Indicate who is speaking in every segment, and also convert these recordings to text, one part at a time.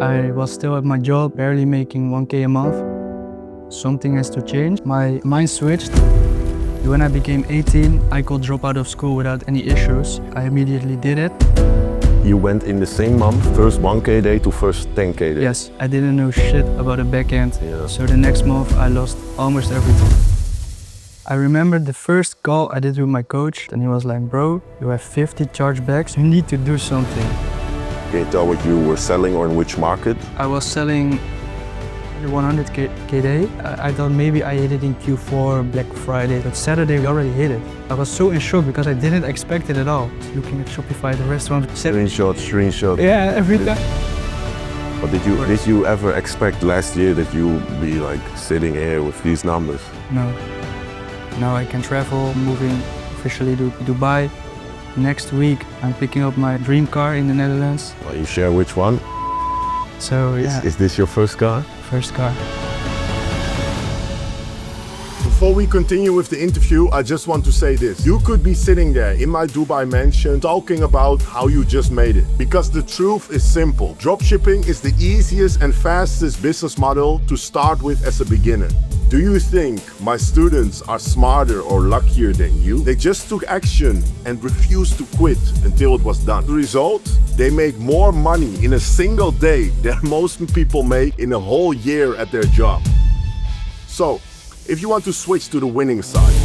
Speaker 1: I was still at my job, barely making 1K a month. Something has to change. My mind switched. When I became 18, I could drop out of school without any issues. I immediately did it.
Speaker 2: You went in the same month, first 1K day to first 10K day.
Speaker 1: Yes, I didn't know shit about the back end.
Speaker 2: Yeah.
Speaker 1: So the next month I lost almost everything. I remember the first call I did with my coach and he was like, bro, you have 50 chargebacks, you need to do something.
Speaker 2: Can you tell what you were selling or in which market?
Speaker 1: I was selling 100K day. I thought maybe I hit it in Q4, Black Friday, but Saturday we already hit it. I was so in shock because I didn't expect it at all. Looking at Shopify, the restaurant.
Speaker 2: Screenshot.
Speaker 1: Yeah, every time.
Speaker 2: But did you ever expect last year that you would be like sitting here with these numbers?
Speaker 1: No. Now I can travel, moving officially to Dubai. Next week I'm picking up my dream car in the Netherlands.
Speaker 2: Well, you share which one?
Speaker 1: So yeah,
Speaker 2: Is this your first car?
Speaker 1: first car.
Speaker 3: Before we continue with the interview, I just want to say this. You could be sitting there in my Dubai mansion talking about how you just made it. Because the truth is simple. Dropshipping is the easiest and fastest business model to start with as a beginner. Do you think my students are smarter or luckier than you? They just took action and refused to quit until it was done. The result? They make more money in a single day than most people make in a whole year at their job. So, if you want to switch to the winning side,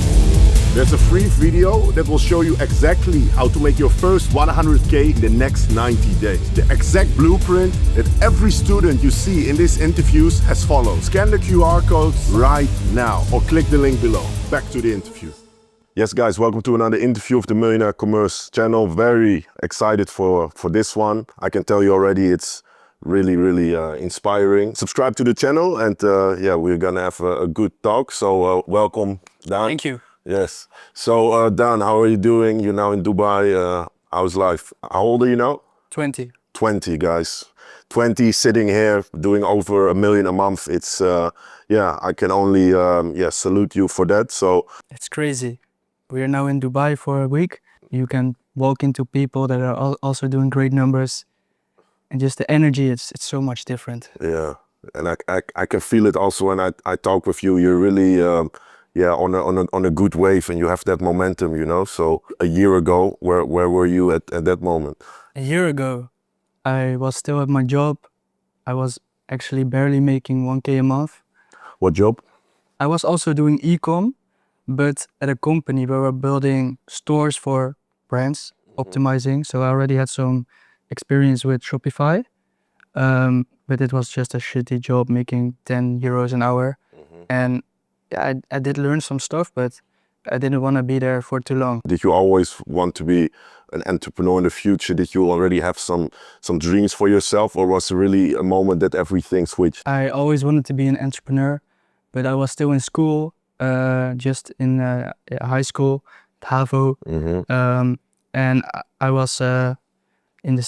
Speaker 3: there's a free video that will show you exactly how to make your first 100K in the next 90 days. The exact blueprint that every student you see in these interviews has followed. Scan the QR codes right now or click the link below. Back to the interview.
Speaker 2: Yes guys, welcome to another interview of the Millionaire Commerce channel. Very excited for this one. I can tell you already it's really inspiring. Subscribe to the channel and yeah, we're gonna have a good talk. So welcome, Dan.
Speaker 1: Thank you.
Speaker 2: Yes. So Dan, how are you doing? You're now in Dubai. How's life? How old are you now?
Speaker 1: 20.
Speaker 2: 20, guys. 20, sitting here doing over $1 million a month. It's yeah, I can only yeah, salute you for that. So
Speaker 1: It's crazy. We are now in Dubai for a week. You can walk into people that are also doing great numbers. And just the energy, it's so much different.
Speaker 2: yeah, and I can feel it also when I talk with you. You're really yeah, on a good wave and you have that momentum, you know. So a year ago, where were you at that moment?
Speaker 1: A year ago, I was still at my job. I was actually barely making 1K a month.
Speaker 2: What job?
Speaker 1: I was also doing e-com, but at a company where we're building stores for brands, optimizing. So I already had some experience with Shopify, but it was just a shitty job making 10 euros an hour. And yeah, I did learn some stuff, but I didn't want to be there for too long.
Speaker 2: Did you always want to be an entrepreneur in the future? Did you already have some dreams for yourself, or was it really a moment that everything switched?
Speaker 1: I always wanted to be an entrepreneur, but I was still in school, just in high school, HAVO, and I was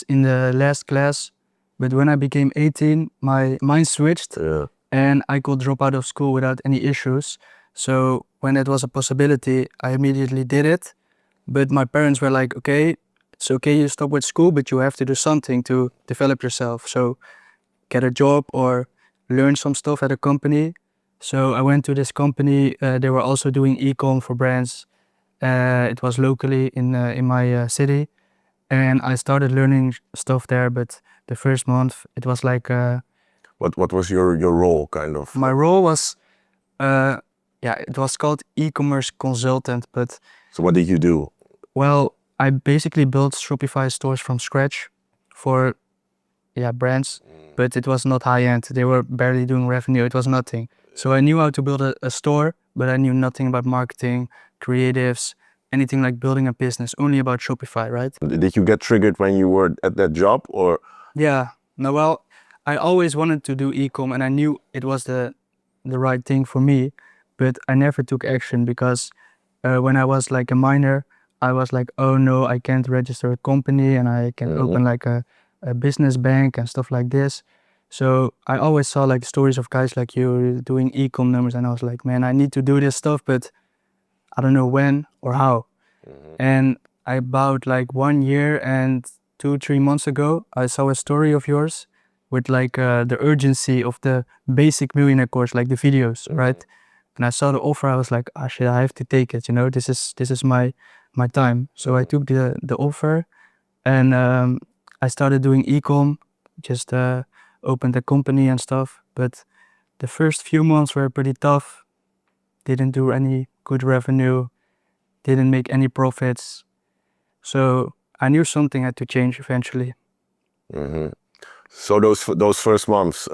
Speaker 1: in the last class. But when I became 18, my mind switched.
Speaker 2: Yeah.
Speaker 1: And I could drop out of school without any issues. So when it was a possibility, I immediately did it. But my parents were like, okay, it's okay you stop with school, but you have to do something to develop yourself. So get a job or learn some stuff at a company. So I went to this company. They were also doing e-com for brands. It was locally in my city. And I started learning stuff there, but the first month it was like...
Speaker 2: What was your role, kind of?
Speaker 1: My role was, yeah, it was called e-commerce consultant, but...
Speaker 2: So what did you do?
Speaker 1: Well, I basically built Shopify stores from scratch for, yeah, brands, but it was not high-end. They were barely doing revenue, it was nothing. So I knew how to build a store, but I knew nothing about marketing, creatives, anything like building a business, only about Shopify, right?
Speaker 2: Did you get triggered when you were at that job, or?
Speaker 1: Yeah, no, well, I always wanted to do e-com and I knew it was the right thing for me, but I never took action because when I was like a minor, I was like, oh no, I can't register a company and I can open like a business bank and stuff like this. So I always saw like stories of guys like you doing e-com numbers and I was like, man, I need to do this stuff, but I don't know when or how. And about like 1 year and 2-3 months ago, I saw a story of yours with like the urgency of the basic millionaire course, like the videos, right? And I saw the offer, I was like, ah shit, I have to take it, you know, this is my time. So I took the offer, and I started doing e-com, just opened a company and stuff. But the first few months were pretty tough. Didn't do any good revenue, didn't make any profits. So I knew something had to change eventually.
Speaker 2: So those first months,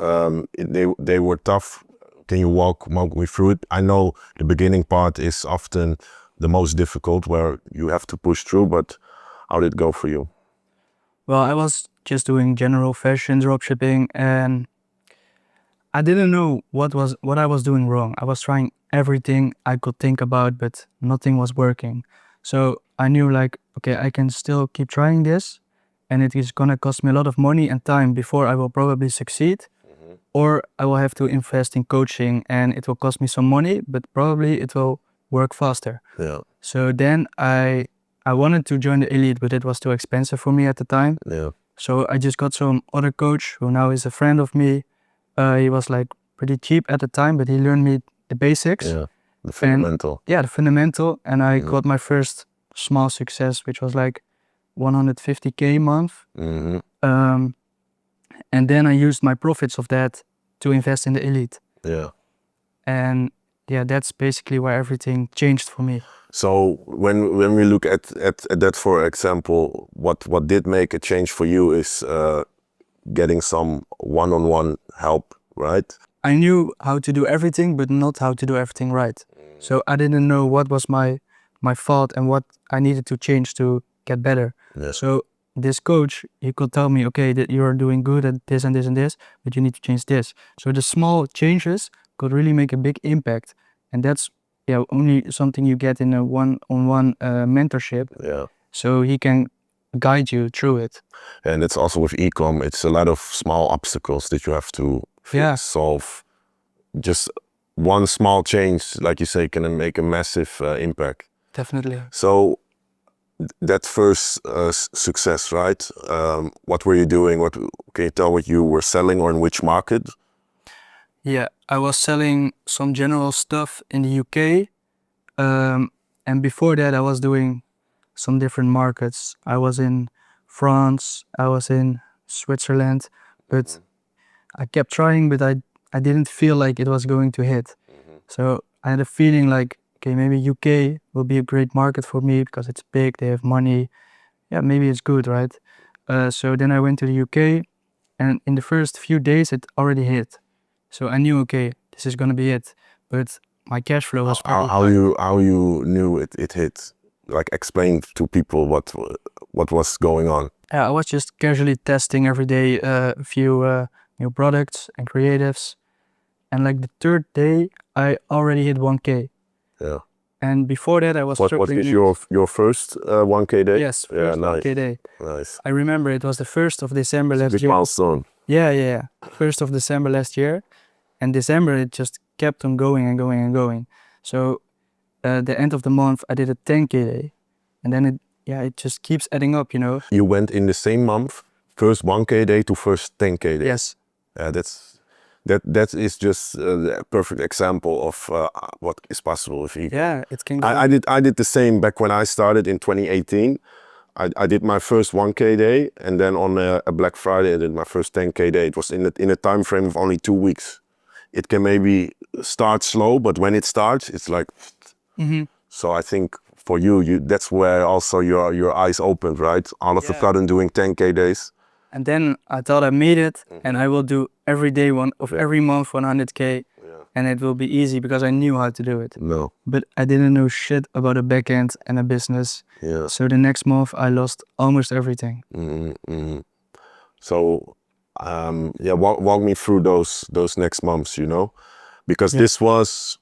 Speaker 2: they were tough. Can you walk me through it? I know the beginning part is often the most difficult, where you have to push through. But how did it go for you?
Speaker 1: Well, I was just doing general fashion dropshipping, and I didn't know what I was doing wrong. I was trying everything I could think about, but nothing was working. So I knew like, okay, I can still keep trying this, and it is gonna cost me a lot of money and time before I will probably succeed. Or I will have to invest in coaching, and it will cost me some money, but probably it will work faster.
Speaker 2: Yeah,
Speaker 1: So then I wanted to join the elite, but it was too expensive for me at the time.
Speaker 2: yeah,
Speaker 1: So I just got some other coach who now is a friend of me. He was like pretty cheap at the time, but he learned me the basics.
Speaker 2: yeah. The fundamental.
Speaker 1: Yeah, the fundamental. And I got my first small success, which was like 150K a month. And then I used my profits of that to invest in the elite.
Speaker 2: Yeah.
Speaker 1: And yeah, that's basically where everything changed for me.
Speaker 2: So when we look at that, for example, what did make a change for you is getting some one-on-one help, right?
Speaker 1: I knew how to do everything, but not how to do everything right. So I didn't know what was my fault and what I needed to change to get better.
Speaker 2: Yeah.
Speaker 1: So this coach, he could tell me, okay, that you're doing good at this and this and this, but you need to change this. So the small changes could really make a big impact. And that's only something you get in a one-on-one mentorship.
Speaker 2: Yeah.
Speaker 1: So he can guide you through it.
Speaker 2: And it's also with e-com, it's a lot of small obstacles that you have to solve. Just one small change, like you say, can make a massive impact.
Speaker 1: Definitely.
Speaker 2: So that first success, right? What were you doing? What can you tell what you were selling, or in which market?
Speaker 1: Yeah, I was selling some general stuff in the UK. And before that, I was doing some different markets. I was in France, I was in Switzerland, but I kept trying, but I didn't feel like it was going to hit. So I had a feeling like, okay, maybe UK will be a great market for me because it's big, they have money. Yeah, maybe it's good, right? So then I went to the UK, and in the first few days it already hit. So I knew, okay, this is gonna be it. But my cash flow was
Speaker 2: how you knew it hit? Like, explain to people what was going on.
Speaker 1: Yeah, I was just casually testing every day a few new products and creatives. And like the third day, I already hit 1K.
Speaker 2: Yeah.
Speaker 1: And before that, I was
Speaker 2: What
Speaker 1: struggling.
Speaker 2: is your first 1K day?
Speaker 1: Yes,
Speaker 2: Yeah,
Speaker 1: first
Speaker 2: nice.
Speaker 1: 1K day.
Speaker 2: Nice.
Speaker 1: I remember it was the 1st of December last
Speaker 2: Big
Speaker 1: year.
Speaker 2: milestone.
Speaker 1: Yeah. 1st of December last year. And December, it just kept on going and going and going. So the end of the month, I did a 10K day. And then it just keeps adding up, you know.
Speaker 2: You went in the same month, first 1K day to first 10K day.
Speaker 1: Yes.
Speaker 2: That is just a perfect example of what is possible with e-com.
Speaker 1: Yeah, it can go.
Speaker 2: I did the same back when I started in 2018. I did my first 1K day, and then on a Black Friday I did my first 10K day. It was in a time frame of only 2 weeks. It can maybe start slow, but when it starts, it's like. So I think for you that's where also your eyes opened, right? All of a sudden doing 10K days.
Speaker 1: And then I thought I made it, and I will do every day every month 100K, and it will be easy because I knew how to do it.
Speaker 2: No.
Speaker 1: But I didn't know shit about a backend and a business.
Speaker 2: Yeah.
Speaker 1: So the next month I lost almost everything.
Speaker 2: So walk me through those next months, you know, because this was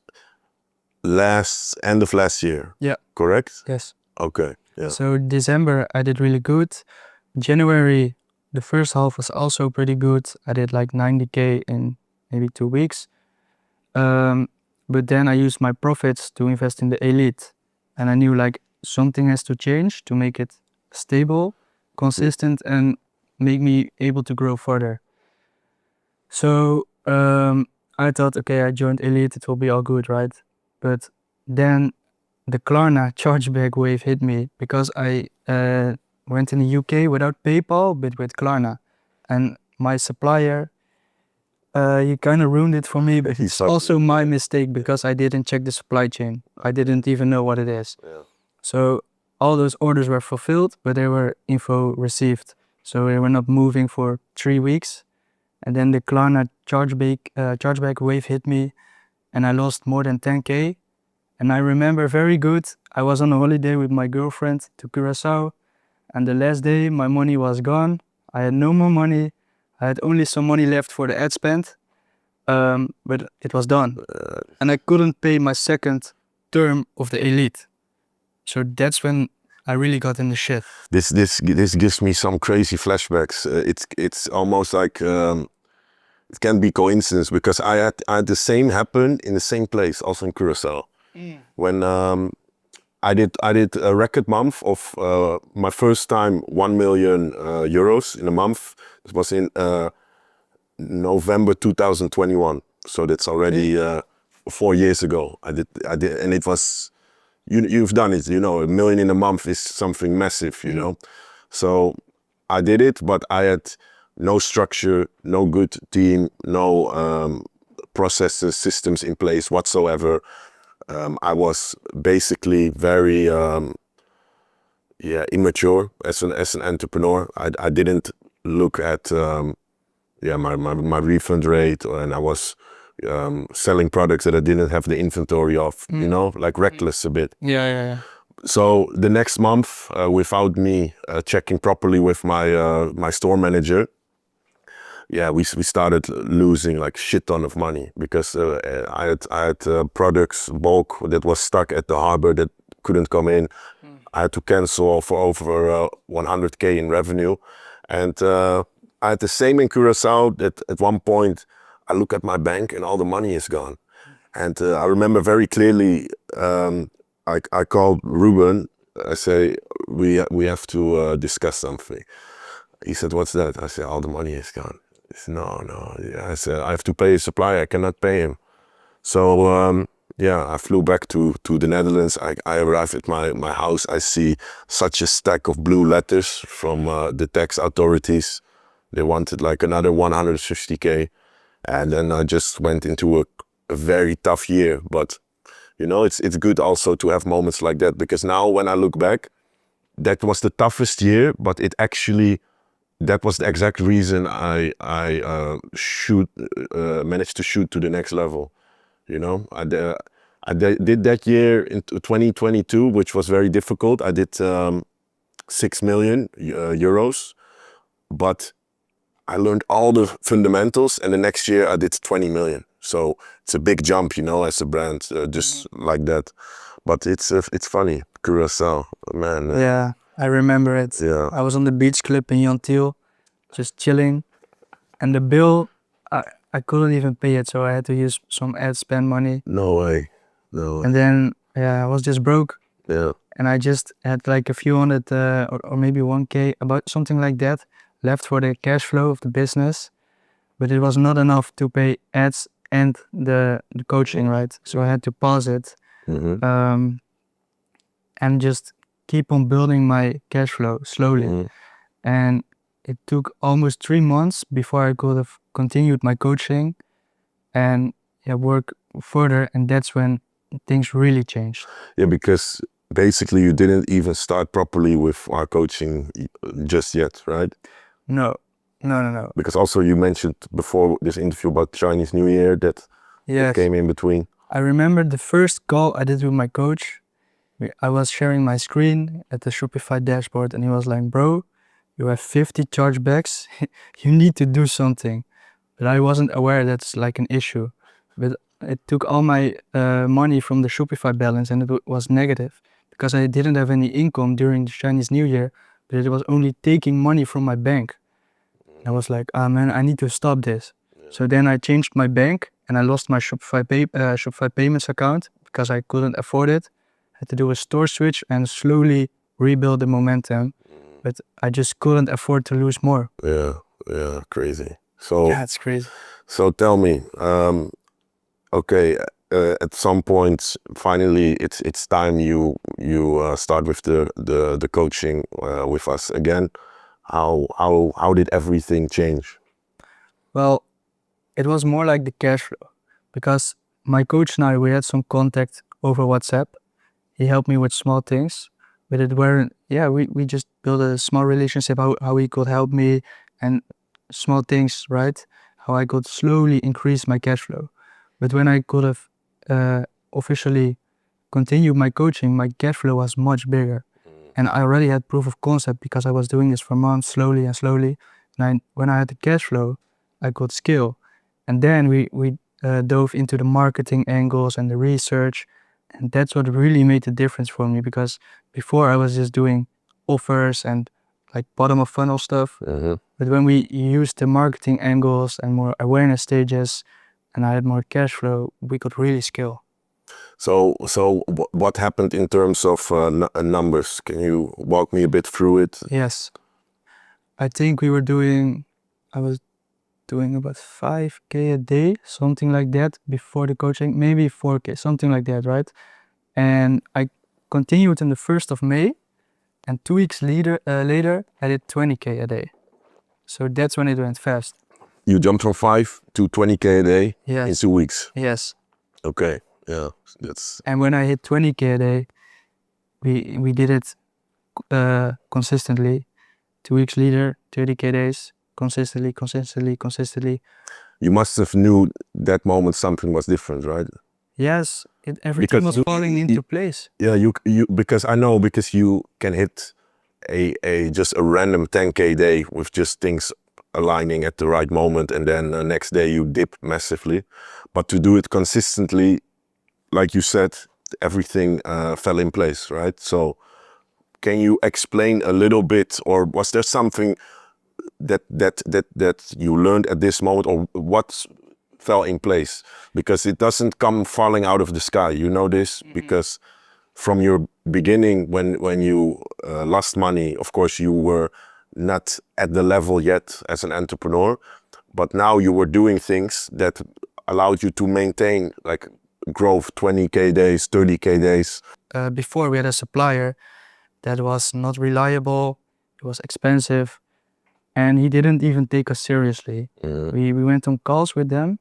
Speaker 2: end of last year.
Speaker 1: Yeah.
Speaker 2: Correct?
Speaker 1: Yes.
Speaker 2: Okay. Yeah.
Speaker 1: So December I did really good. January, the first half was also pretty good. I did like 90K in maybe 2 weeks. But then I used my profits to invest in the elite. And I knew like something has to change to make it stable, consistent, and make me able to grow further. So I thought, okay, I joined Elite, it will be all good, right? But then the Klarna chargeback wave hit me because I went in the UK without PayPal, but with Klarna. And my supplier, he kind of ruined it for me, but it's also my mistake because I didn't check the supply chain. I didn't even know what it is.
Speaker 2: Yeah.
Speaker 1: So all those orders were fulfilled, but they were info received. So they were not moving for 3 weeks. And then the Klarna chargeback wave hit me and I lost more than 10K. And I remember very good, I was on a holiday with my girlfriend to Curacao. And the last day my money was gone. I had no more money. I had only some money left for the ad spend. But it was done. And I couldn't pay my second term of the Elite. So that's when I really got in the shit.
Speaker 2: This gives me some crazy flashbacks. It's almost like it can be coincidence because I had the same happen in the same place, also in Curacao. When I did a record month of my first time 1 million euros in a month. It was in November 2021. So that's already 4 years ago. I did, and it was. You've done it, you know, 1 million in a month is something massive, you know. So I did it, but I had no structure, no good team, no processes, systems in place whatsoever. I was basically very immature as an entrepreneur. I didn't look at my refund rate, and I was selling products that I didn't have the inventory of, you know, like reckless a bit.
Speaker 1: Yeah.
Speaker 2: So the next month, without me checking properly with my store manager, we started losing like shit ton of money because I had products bulk that was stuck at the harbor that couldn't come in. I had to cancel for over 100K in revenue, and I had the same in Curacao. That at one point I look at my bank and all the money is gone. And I remember very clearly, I called Ruben. I say, we have to discuss something. He said, what's that? I said, all the money is gone. He said, no. I said, I have to pay a supplier. I cannot pay him. So I flew back to the Netherlands. I arrived at my house. I see such a stack of blue letters from the tax authorities. They wanted like another 150K. And then I just went into a very tough year. But, you know, it's good also to have moments like that, because now when I look back, that was the toughest year, but that was the exact reason I managed to shoot to the next level. You know, I did that year in 2022, which was very difficult. I did 6 million euros, but I learned all the fundamentals, and the next year I did 20 million. So it's a big jump, you know, as a brand, just like that. But it's funny, Curacao, man.
Speaker 1: Yeah, I remember it.
Speaker 2: Yeah.
Speaker 1: I was on the beach club in Yantil, just chilling, and the bill, I couldn't even pay it, so I had to use some ad spend money.
Speaker 2: No way.
Speaker 1: And then I was just broke.
Speaker 2: Yeah.
Speaker 1: And I just had like a few hundred or maybe 1K, about something like that, left for the cash flow of the business. But it was not enough to pay ads and the coaching, right? So I had to pause it and just keep on building my cash flow slowly. And it took almost 3 months before I could have continued my coaching and work further. And that's when things really changed.
Speaker 2: Yeah, because basically you didn't even start properly with our coaching just yet, right?
Speaker 1: No.
Speaker 2: Because also you mentioned before this interview about Chinese New Year that came in between.
Speaker 1: I remember the first call I did with my coach. I was sharing my screen at the Shopify dashboard and he was like, bro, you have 50 chargebacks. You need to do something. But I wasn't aware that's like an issue. But it took all my money from the Shopify balance and it was negative because I didn't have any income during the Chinese New Year, but it was only taking money from my bank. I was like, man, I need to stop this. So then I changed my bank and I lost my Shopify payments account because I couldn't afford it. I had to do a store switch and slowly rebuild the momentum, but I just couldn't afford to lose more.
Speaker 2: Yeah, crazy. So
Speaker 1: Yeah, it's crazy.
Speaker 2: so tell me, okay, at some point, finally, it's time you start with the coaching with us again. How did everything change?
Speaker 1: Well, it was more like the cash flow because my coach and I, we had some contact over WhatsApp. He helped me with small things, but it weren't, yeah, we just built a small relationship, how he could help me and small things, right? How I could slowly increase my cash flow. But when I could have officially continued my coaching, my cash flow was much bigger. And I already had proof of concept because I was doing this for months, slowly and slowly. And when I had the cash flow, I could scale. And then we dove into the marketing angles and the research. And that's what really made the difference for me because before I was just doing offers and like bottom of funnel stuff. But when we used the marketing angles and more awareness stages and I had more cash flow, we could really scale.
Speaker 2: So what happened in terms of numbers? Can you walk me a bit through it?
Speaker 1: Yes. I think I was doing about 5K a day, something like that before the coaching, maybe 4K, something like that, right? And I continued on the 1st of May and 2 weeks later I did 20K a day. So that's when it went fast.
Speaker 2: You jumped from 5 to 20K a day in
Speaker 1: Yes.
Speaker 2: 2 weeks.
Speaker 1: Yes.
Speaker 2: Okay, yeah, that's
Speaker 1: And when I hit 20K a day, we did it consistently. 2 weeks later, 30K days, consistently.
Speaker 2: you must have knew that moment something was different, right?
Speaker 1: Yes, everything was falling into place.
Speaker 2: Yeah, you because I know because you can hit a just a random 10K day with just things aligning at the right moment, and then the next day you dip massively. But to do it consistently, like you said, everything fell in place, right? So can you explain a little bit, or was there something that you learned at this moment, or what fell in place? Because it doesn't come falling out of the sky, you know this, because from your beginning, when you lost money, of course you were not at the level yet as an entrepreneur, but now you were doing things that allowed you to maintain like growth, 20K days, 30K days.
Speaker 1: Before we had a supplier that was not reliable, it was expensive, and he didn't even take us seriously. We went on calls with them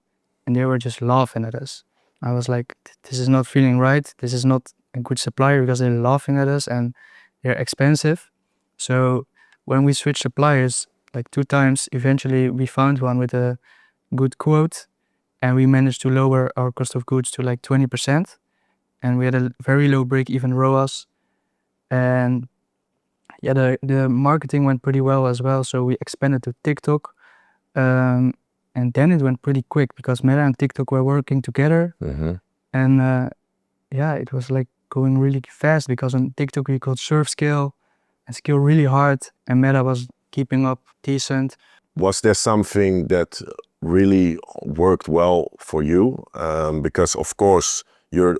Speaker 1: and they were just laughing at us. I was like, this is not feeling right. This is not a good supplier because they're laughing at us and they're expensive. So when we switched suppliers like 2 times, eventually we found one with a good quote and we managed to lower our cost of goods to like 20%. And we had a very low break-even ROAS. And yeah, the marketing went pretty well as well. So we expanded to TikTok. And then it went pretty quick because Meta and TikTok were working together. And yeah, it was like going really fast because on TikTok we could surf scale and scale really hard, and Meta was keeping up decent.
Speaker 2: Was there something that really worked well for you? Because of course you're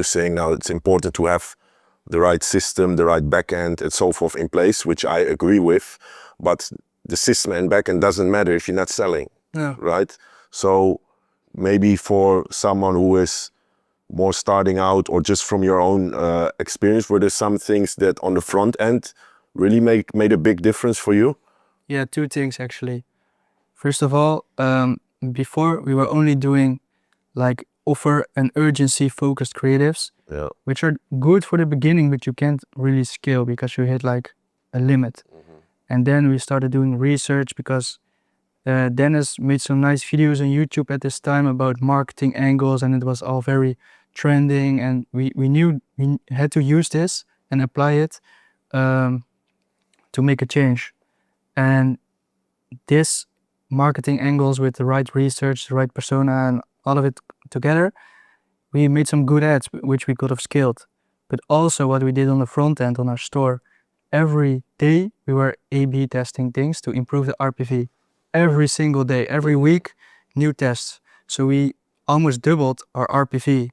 Speaker 2: saying now it's important to have the right system, the right backend, and so forth in place, which I agree with. But the system and backend doesn't matter if you're not selling,
Speaker 1: No.
Speaker 2: right? So maybe for someone who is more starting out, or just from your own experience, were there some things that on the front end really made a big difference for you?
Speaker 1: Yeah, 2 things actually. First of all, before we were only doing like offer and urgency focused creatives,
Speaker 2: Yeah.
Speaker 1: which are good for the beginning, but you can't really scale because you hit like a limit. And then we started doing research because Dennis made some nice videos on YouTube at this time about marketing angles, and it was all very trending, and we knew we had to use this and apply it to make a change. And this marketing angles with the right research, the right persona, and all of it together, we made some good ads which we could have scaled. But also what we did on the front end on our store, every day we were A/B testing things to improve the RPV. Every single day, every week, new tests. So we almost doubled our RPV,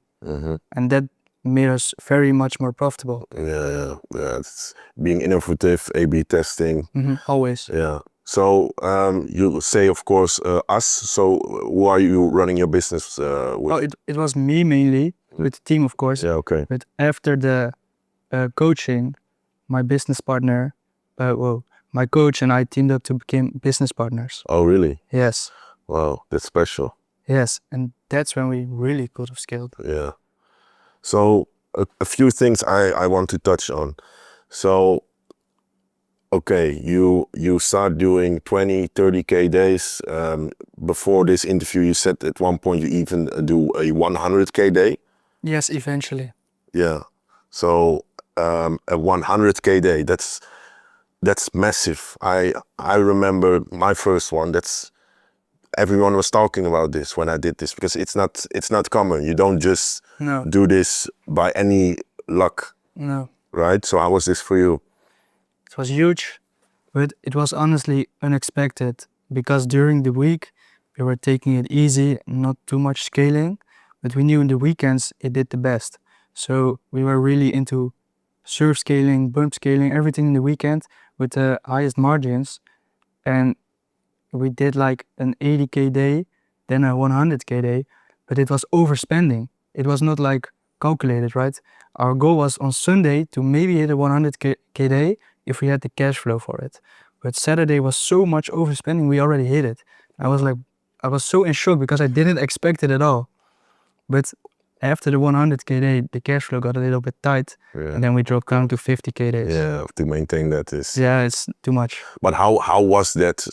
Speaker 1: and that made us very much more profitable.
Speaker 2: Yeah. It's being innovative, A/B testing.
Speaker 1: Always.
Speaker 2: Yeah. So you say, of course, us. So who are you running your business with?
Speaker 1: Oh, it was me mainly, with the team of course.
Speaker 2: Yeah, okay.
Speaker 1: But after the coaching, my business partner, my coach and I teamed up to become business partners.
Speaker 2: Oh, really?
Speaker 1: Yes,
Speaker 2: Wow, that's special.
Speaker 1: yes, and that's when we really could have scaled.
Speaker 2: Yeah. So a few things I want to touch on. So, okay, you start doing 20, 30K days. Before this interview, you said at one point you even do a 100K day.
Speaker 1: Yes, eventually.
Speaker 2: Yeah. So a 100K day, that's massive. I remember my first one. That's everyone was talking about this when I did this, because it's not common. You don't just
Speaker 1: No,
Speaker 2: do this by any luck,
Speaker 1: no.
Speaker 2: right? So how was this for you?
Speaker 1: It was huge, but it was honestly unexpected because during the week we were taking it easy, not too much scaling, but we knew in the weekends it did the best. So we were really into surf scaling, bump scaling, everything in the weekend with the highest margins. And we did like an 80K day, then a 100K day, but it was overspending. It was not like calculated, right? Our goal was on Sunday to maybe hit a 100K day if we had the cash flow for it. But Saturday was so much overspending, we already hit it. I was so in shock because I didn't expect it at all. But after the 100K day, the cash flow got a little bit tight,
Speaker 2: Yeah.
Speaker 1: and then we dropped down to 50K days.
Speaker 2: Yeah, to maintain that is.
Speaker 1: Yeah, it's too much.
Speaker 2: But how was that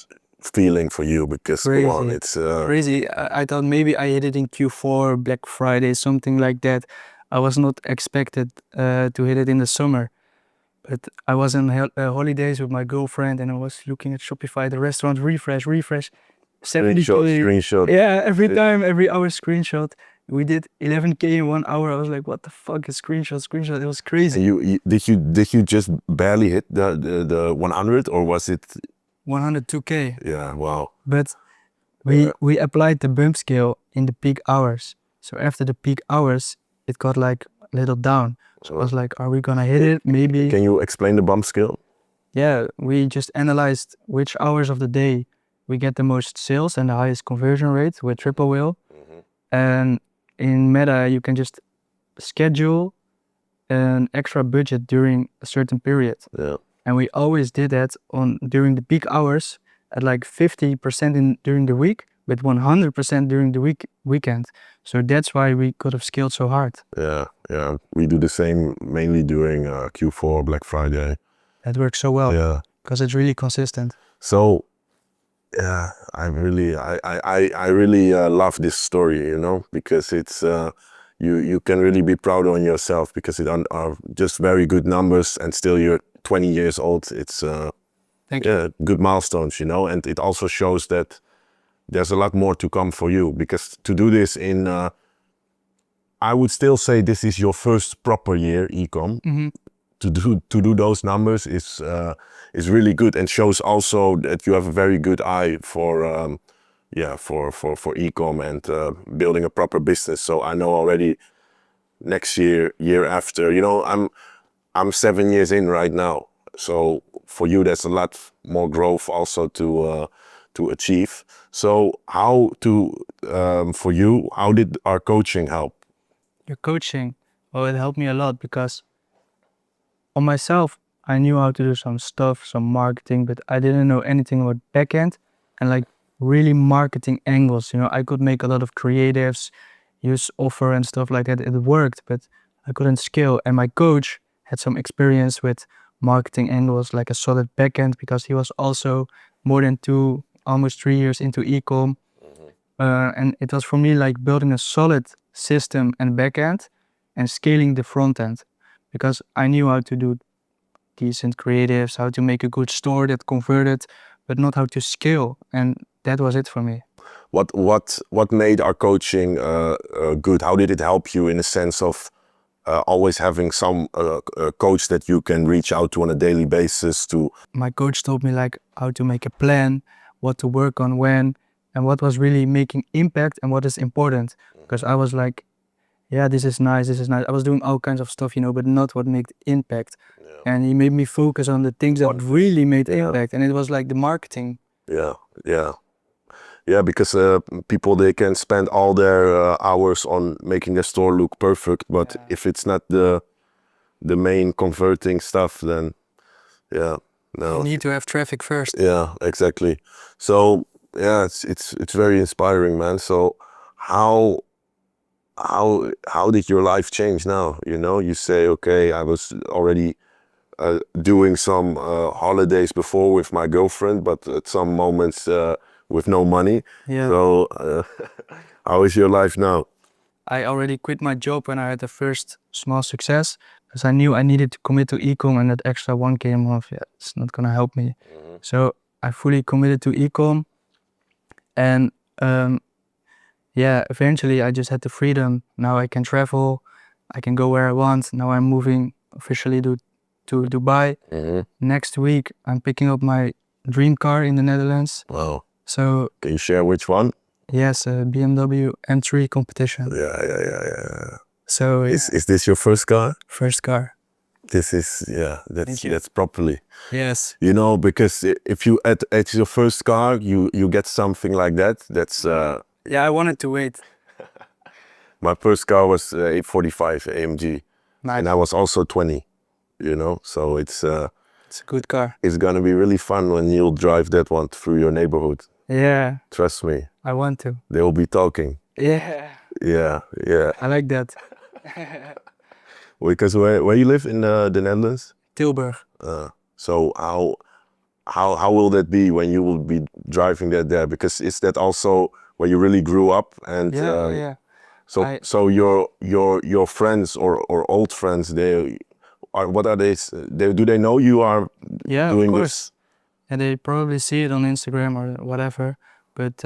Speaker 2: feeling for you? Because come on,
Speaker 1: Crazy.
Speaker 2: it's
Speaker 1: Crazy. I thought maybe I hit it in Q4, Black Friday, something like that. I was not expected to hit it in the summer. But I was on holidays with my girlfriend and I was looking at Shopify, the restaurant, refresh, 70K.
Speaker 2: screenshot.
Speaker 1: Yeah, every time, every hour screenshot. We did 11K in 1 hour. I was like, what the fuck is screenshot? It was crazy.
Speaker 2: And did you just barely hit the 100, or was it?
Speaker 1: 102K.
Speaker 2: Yeah, wow.
Speaker 1: But we applied the bump scale in the peak hours. So after the peak hours, it got like a little down. So I was like, are we gonna hit it? Maybe.
Speaker 2: Can you explain the bump scale?
Speaker 1: Yeah, we just analyzed which hours of the day we get the most sales and the highest conversion rate with triple whale. And in Meta, you can just schedule an extra budget during a certain period.
Speaker 2: Yeah.
Speaker 1: And we always did that during the peak hours at like 50% during the week, but 100% during the weekend. So that's why we could have scaled so hard.
Speaker 2: Yeah, yeah. We do the same mainly during Q4, Black Friday.
Speaker 1: That works so well.
Speaker 2: Yeah.
Speaker 1: Because it's really consistent.
Speaker 2: So, yeah, I really love this story, you know, because it's you can really be proud on yourself, because it are just very good numbers, and still you're 20 years old. It's
Speaker 1: Thank you.
Speaker 2: yeah, good milestones, you know, and it also shows that there's a lot more to come for you, because to do this in I would still say this is your first proper year ecom. To do those numbers is really good, and shows also that you have a very good eye for for ecom and building a proper business. So I know already next year after, you know, I'm 7 years in right now. So for you, there's a lot more growth also to achieve. So how for you, how did our coaching help?
Speaker 1: Your coaching, well, it helped me a lot because on myself, I knew how to do some stuff, some marketing, but I didn't know anything about backend and like really marketing angles. You know, I could make a lot of creatives, use offer and stuff like that. It worked, but I couldn't scale. And my coach had some experience with marketing angles, like a solid backend, because he was also more than almost 3 years into ecom. And it was for me like building a solid system and backend and scaling the front end, because I knew how to do decent creatives, how to make a good store that converted, but not how to scale. And that was it for me.
Speaker 2: What made our coaching good? How did it help you in the sense of always having some coach that you can reach out to on a daily basis to?
Speaker 1: My coach told me like how to make a plan, what to work on when, and what was really making impact and what is important. Because I was like, yeah, this is nice. I was doing all kinds of stuff, you know, but not what made impact. And he made me focus on the things that really made impact. And it was like the marketing
Speaker 2: Yeah, because people, they can spend all their hours on making their store look perfect, but if it's not the main converting stuff, then
Speaker 1: You
Speaker 2: no.
Speaker 1: need to have traffic first.
Speaker 2: Yeah, exactly. So yeah, it's very inspiring, man. So how how did your life change now? You know, you say, okay, I was already doing some holidays before with my girlfriend, but at some moments with no money.
Speaker 1: Yeah.
Speaker 2: So how is your life now?
Speaker 1: I already quit my job when I had the first small success because I knew I needed to commit to ecom, and that extra 1K a month, yeah, it's not gonna help me. So I fully committed to ecom, and yeah, eventually I just had the freedom. Now I can travel, I can go where I want. Now I'm moving officially to Dubai. Next week I'm picking up my dream car in the Netherlands.
Speaker 2: Wow.
Speaker 1: So
Speaker 2: Can you share which one?
Speaker 1: yes, a BMW M3 competition.
Speaker 2: Yeah.
Speaker 1: So yeah,
Speaker 2: Is this your first car?
Speaker 1: first car.
Speaker 2: This is, yeah,
Speaker 1: Thank you.
Speaker 2: that's properly.
Speaker 1: Yes.
Speaker 2: You know, because if you at your first car, you get something like that. That's
Speaker 1: Yeah, I wanted to wait.
Speaker 2: my first car was a 45 AMG,
Speaker 1: Nice.
Speaker 2: and I was also 20. You know, so
Speaker 1: It's a good car.
Speaker 2: it's gonna be really fun when you'll drive that one through your neighborhood.
Speaker 1: Yeah,
Speaker 2: Trust me,
Speaker 1: I want to.
Speaker 2: they will be talking.
Speaker 1: Yeah,
Speaker 2: Yeah.
Speaker 1: I like that.
Speaker 2: Because where you live in the Netherlands?
Speaker 1: Tilburg.
Speaker 2: So how will that be when you will be driving that there? Because is that also where you really grew up? And
Speaker 1: Yeah.
Speaker 2: so your friends or old friends, they are, what are they? Do they know you are
Speaker 1: Yeah,
Speaker 2: doing
Speaker 1: of
Speaker 2: this?
Speaker 1: course. And they probably see it on Instagram or whatever, but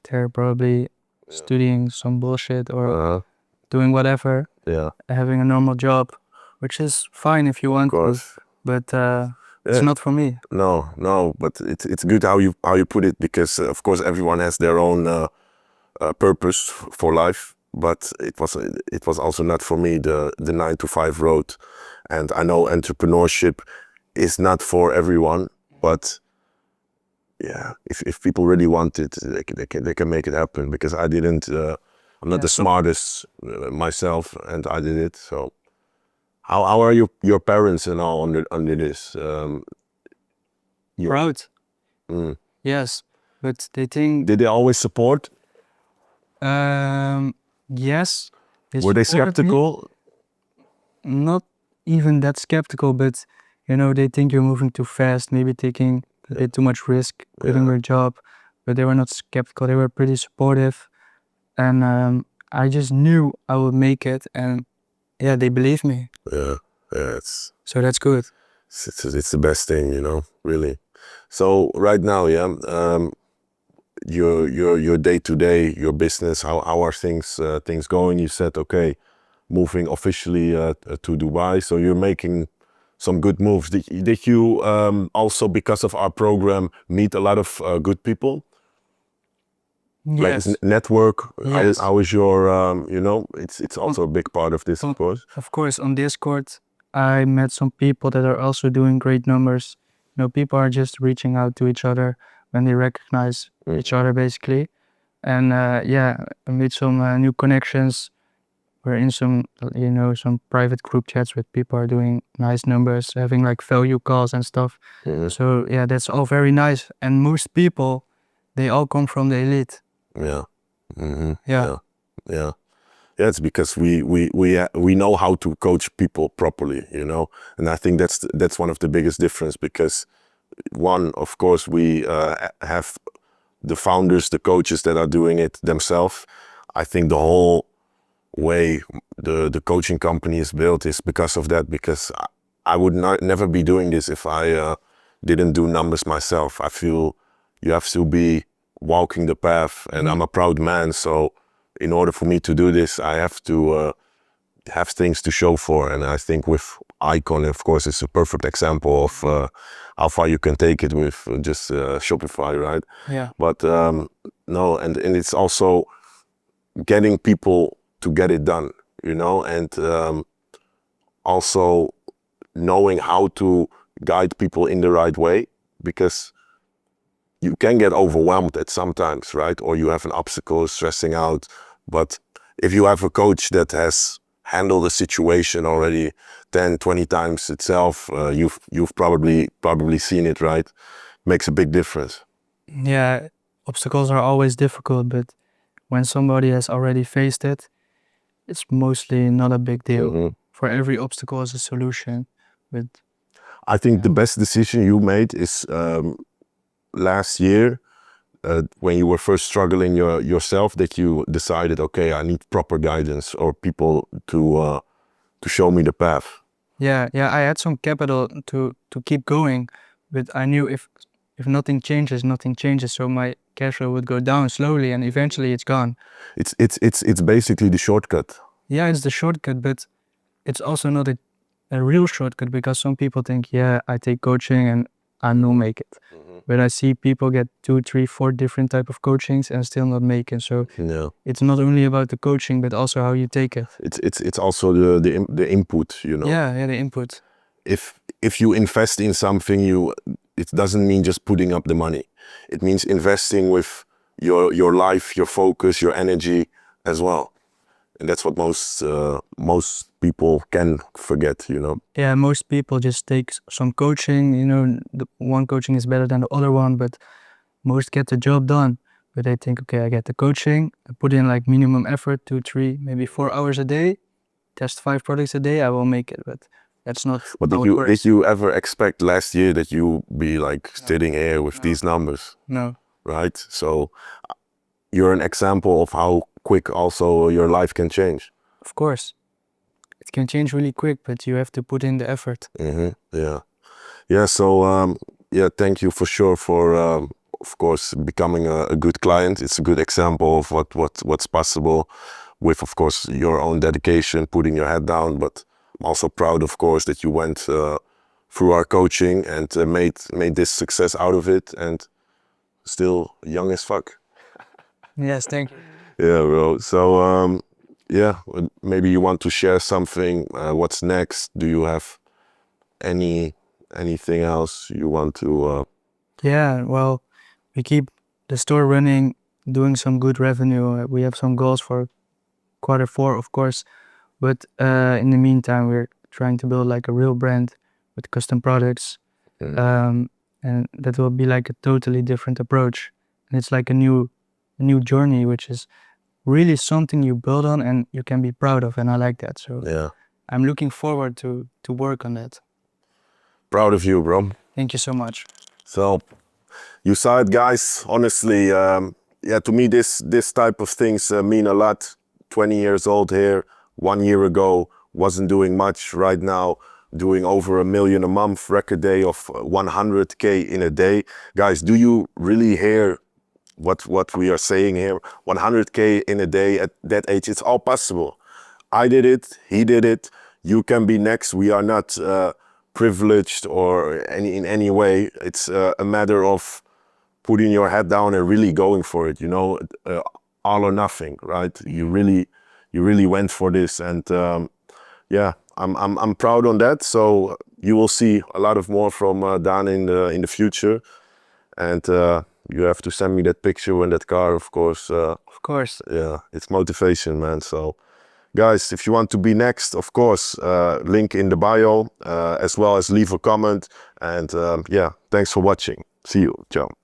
Speaker 1: they're probably studying some bullshit or doing whatever,
Speaker 2: Yeah,
Speaker 1: having a normal job, which is fine if you want to,
Speaker 2: course.
Speaker 1: but
Speaker 2: Yeah.
Speaker 1: it's not for me.
Speaker 2: No, but it's good how you put it, because of course everyone has their own purpose for life. But it was also not for me, the 9 to 5 road, and I know entrepreneurship is not for everyone, but yeah, if people really want it, they can make it happen. Because I didn't. I'm not
Speaker 1: Yeah,
Speaker 2: the
Speaker 1: so-
Speaker 2: smartest myself, and I did it. So how are your parents and all under this? Yeah.
Speaker 1: Proud. Yes, but they think
Speaker 2: Did they always support?
Speaker 1: yes.
Speaker 2: Were they
Speaker 1: supported me.
Speaker 2: skeptical?
Speaker 1: Not even that skeptical, but you know, they think you're moving too fast, maybe taking a bit too much risk, quitting their job. But they were not skeptical, they were pretty supportive. And I just knew I would make it, and yeah, they believe me.
Speaker 2: Yeah,
Speaker 1: So that's good.
Speaker 2: it's the best thing, you know, really. So right now, your day to day, your business, how are things going? You said, okay, moving officially to Dubai, so you're making some good moves. Did you also, because of our program, meet a lot of good people? Like
Speaker 1: Yes.
Speaker 2: network.
Speaker 1: Yes.
Speaker 2: How is your you know, it's also a big part of this, of course.
Speaker 1: Of course, on Discord, I met some people that are also doing great numbers. You know, people are just reaching out to each other when they recognize each other, basically. And yeah, I made some new connections. We're in some, you know, some private group chats with people are doing nice numbers, having like value calls and stuff. So yeah, that's all very nice. And most people, they all come from the elite.
Speaker 2: Yeah.
Speaker 1: Yeah.
Speaker 2: Yeah, it's because we know how to coach people properly, you know, and I think that's one of the biggest difference. Because one, of course, we have the founders, the coaches that are doing it themselves. I think the whole way the coaching company is built is because of that. Because I would never be doing this if I didn't do numbers myself. I feel you have to be walking the path, and I'm a proud man. So in order for me to do this, I have to have things to show for. And I think with Icon, of course, it's a perfect example of how far you can take it with just Shopify, right?
Speaker 1: Yeah.
Speaker 2: But no, and it's also getting people to get it done, you know, and also knowing how to guide people in the right way. Because you can get overwhelmed at sometimes, right? Or you have an obstacle, stressing out. But if you have a coach that has handled the situation already 10, 20 times itself, you've probably seen it, right? Makes a big difference.
Speaker 1: Yeah, obstacles are always difficult, but when somebody has already faced it, it's mostly not a big deal.
Speaker 2: Mhm.
Speaker 1: For every obstacle is a solution. But
Speaker 2: I think the best decision you made is last year, when you were first struggling yourself, that you decided, okay, I need proper guidance or people to show me the path.
Speaker 1: yeah, I had some capital to keep going, but I knew if nothing changes, nothing changes. So my cash flow would go down slowly, and eventually it's gone.
Speaker 2: It's basically the shortcut.
Speaker 1: Yeah, it's the shortcut, but it's also not a real shortcut, because some people think, yeah, I take coaching and I will make it. But I see people get 2, 3, 4 different type of coachings and still not make it. So
Speaker 2: No,
Speaker 1: it's not only about the coaching, but also how you take it.
Speaker 2: it's also the input, you know.
Speaker 1: Yeah, the input.
Speaker 2: If you invest in something, it doesn't mean just putting up the money. It means investing with your life, your focus, your energy as well. And that's what most people can forget, you know.
Speaker 1: Yeah, most people just take some coaching, the one coaching is better than the other one, but most get the job done. But they think, okay, I get the coaching, I put in like minimum effort, 2, 3, maybe 4 hours a day, test 5 products a day, I will make it. But that's not
Speaker 2: But
Speaker 1: how it works.
Speaker 2: did you ever expect last year that you be like sitting here with
Speaker 1: No.
Speaker 2: these numbers,
Speaker 1: No,
Speaker 2: right? So you're an example of how quick also your life can change.
Speaker 1: of course. It can change really quick, but you have to put in the effort.
Speaker 2: Yeah. Yeah, so yeah, thank you for sure for of course becoming a good client. It's a good example of what's possible with, of course, your own dedication, putting your head down. But I'm also proud, of course, that you went through our coaching and made this success out of it, and still young as fuck.
Speaker 1: Yes, thank you.
Speaker 2: Yeah, bro. So yeah, maybe you want to share something. What's next? Do you have anything else you want to?
Speaker 1: Yeah, well, we keep the store running, doing some good revenue. We have some goals for Q4, of course. But in the meantime, we're trying to build like a real brand with custom products. And that will be like a totally different approach. And it's like a new journey, which is really something you build on and you can be proud of. And I like that. So
Speaker 2: Yeah,
Speaker 1: I'm looking forward to work on that.
Speaker 2: proud of you, bro.
Speaker 1: Thank you so much.
Speaker 2: So you saw it, guys. Honestly, yeah, to me this type of things mean a lot. 20 years old here, 1 year ago, wasn't doing much. Right now, doing over $1 million a month, record day of 100K in a day. Guys, do you really hear what we are saying here? 100K in a day at that age, it's all possible. I did it, he did it, you can be next. We are not privileged or in any way. It's a matter of putting your head down and really going for it, you know, all or nothing, right? You really went for this, and yeah, I'm proud on that. So you will see a lot of more from Dan in the future, and you have to send me that picture when that car, of course.
Speaker 1: Of course.
Speaker 2: Yeah, it's motivation, man. So guys, if you want to be next, of course, link in the bio, as well as leave a comment. And yeah, thanks for watching. See you. Ciao.